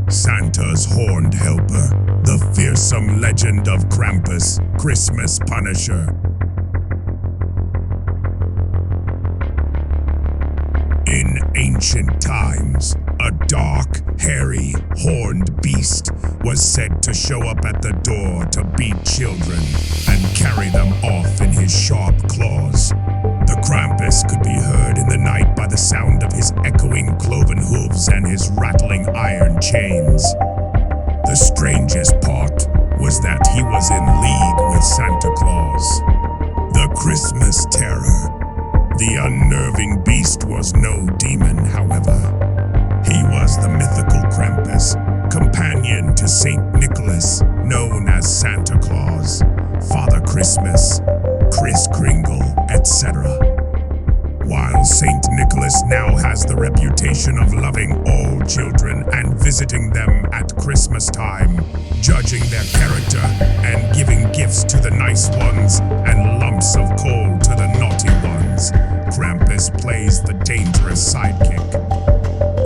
Santa's horned helper, the fearsome legend of Krampus, Christmas Punisher. In ancient times, a dark, hairy, horned beast was said to show up at the door to beat children and carry them off in his sharp claws. The Krampus could be heard in the night by the sound of his echoing cloven hooves and his rattling iron chains. The strangest part was that he was in league with Santa Claus, the Christmas terror. The unnerving beast was no demon, however. He was the mythical Krampus, companion to Saint Nicholas, known as Santa Claus, Father Christmas, Kris Kringle, etc. While Saint Nicholas now has the reputation of loving all children and visiting them at Christmas time, judging their character and giving gifts to the nice ones and lumps of coal to the naughty ones, Krampus plays the dangerous sidekick.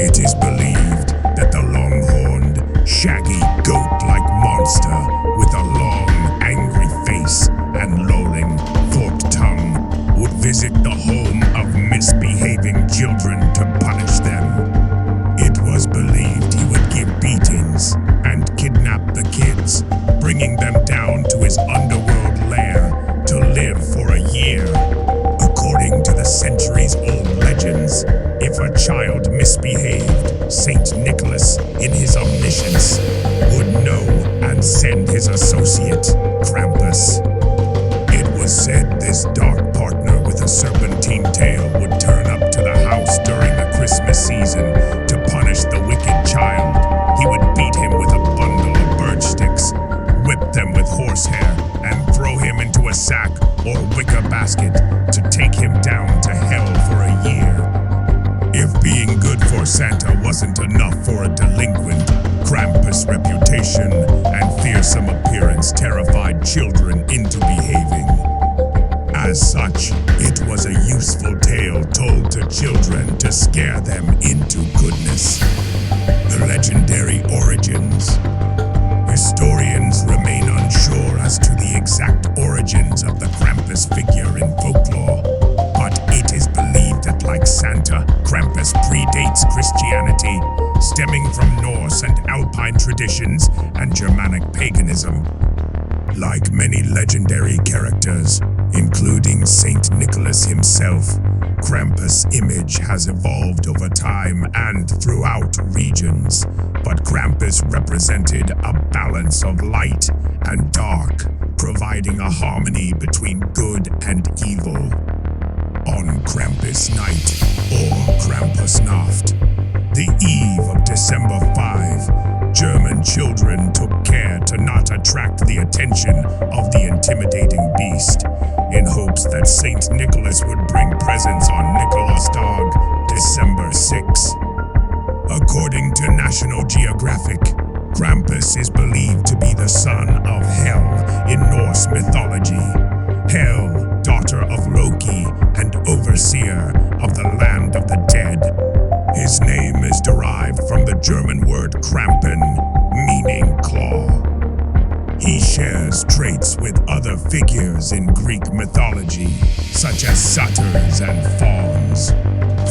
It is believed that the long-horned, shaggy, goat-like monster with a long, angry face and lolling, forked tongue would visit the home of misbehaving children to punish them. It was believed he would give beatings and kidnap the kids, bringing them down to his underworld lair to live for a year. According to the centuries-old legends, if a child misbehaved, Saint Nicholas, in his omniscience, would know and send his associate, Krampus. It was said this dark partner with a serpentine tail would turn up to the house during the Christmas season to punish the wicked child. He would beat him with a bundle of birch sticks, whip them with horsehair, and throw him into a sack or wicker basket to take him down to hell for a year. If being good for Santa wasn't enough for a delinquent, Krampus' reputation and fearsome appearance terrified children into behaving. As such, it was a useful tale told to children to scare them into goodness. The legendary origins. Historians remain unsure as to the exact origins of the Krampus figure in folklore, but it is believed that, like Santa, Krampus predates Christianity, stemming from Norse and Alpine traditions and Germanic paganism. Like many legendary characters, including Saint Nicholas himself, Krampus' image has evolved over time and throughout regions, but Krampus represented a balance of light and dark, providing a harmony between good and evil. On Krampus Night, or Krampusnacht, the eve of December 5, German children took care to not attract the attention of the intimidating beast, in hopes that Saint Nicholas would bring presents on Nikolaustag, December 6. According to National Geographic, Krampus is believed to be the son of Hel in Norse mythology. Hel, daughter of Loki and overseer of the land of the dead. His name is derived from the German word Krampen, meaning claw. He shares traits with other figures in Greek mythology, such as satyrs and fauns,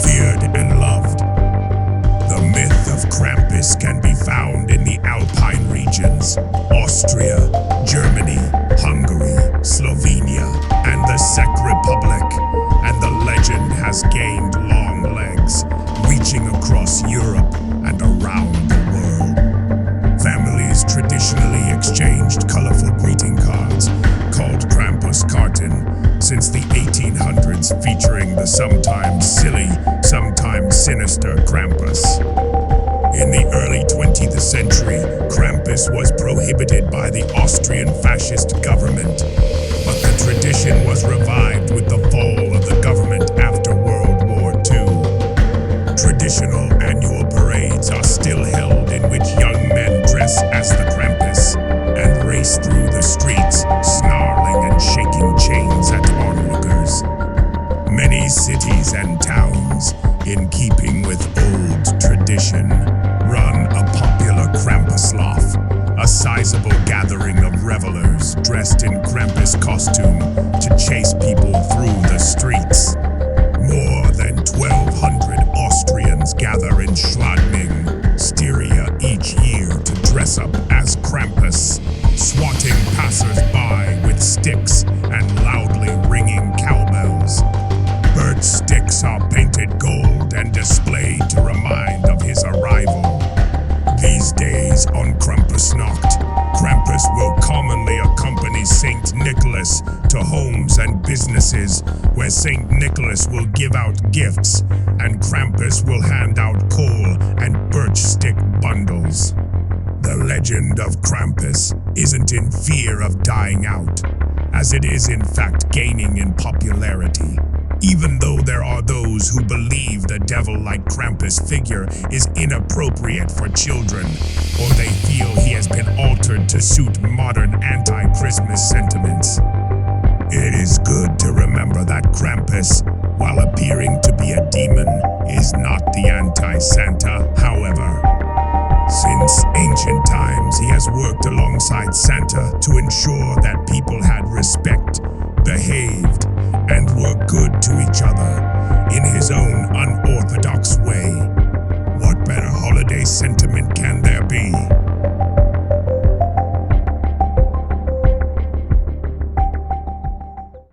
feared and loved. The myth of Krampus can be found in the Alpine regions, Austria, Germany, Hungary, Slovenia, and the Czech Republic, and the legend has gained long legs, reaching across Europe and around the world. Families traditionally exchanged colorful greeting cards, called Krampuskarten, since the 1800s, featuring the sometimes silly, sometimes sinister Krampus. In the early 20th century, Krampus was prohibited by the Austrian fascist government, but the tradition was revived with the fall of the government after World War II. Traditional annual parades are still held in which young men dress as the Krampus and race through the streets, snarling and shaking chains at onlookers. Many cities and towns, in keeping with old tradition, run a popular sizable gathering of revelers dressed in Krampus costume to chase people through the streets. More than 1,200 Austrians gather in Schladming, Styria each year to dress up as Krampus, swatting passers-by with sticks and loudly ringing cowbells. Birch sticks are painted gold and displayed to remind of his arrival. These days on Krampusnacht, Krampus will commonly accompany Saint Nicholas to homes and businesses where Saint Nicholas will give out gifts and Krampus will hand out coal and birch stick bundles. The legend of Krampus isn't in fear of dying out, as it is in fact gaining in popularity. Even though there are those who believe the devil-like Krampus figure is inappropriate for children, or they feel he has been altered to suit modern anti-Christmas sentiments. It is good to remember that Krampus, while appearing to be a demon, is not the anti-Santa, however. Since ancient times, he has worked alongside Santa to ensure that people had respect, behaved, and were good to each other in his own unorthodox way.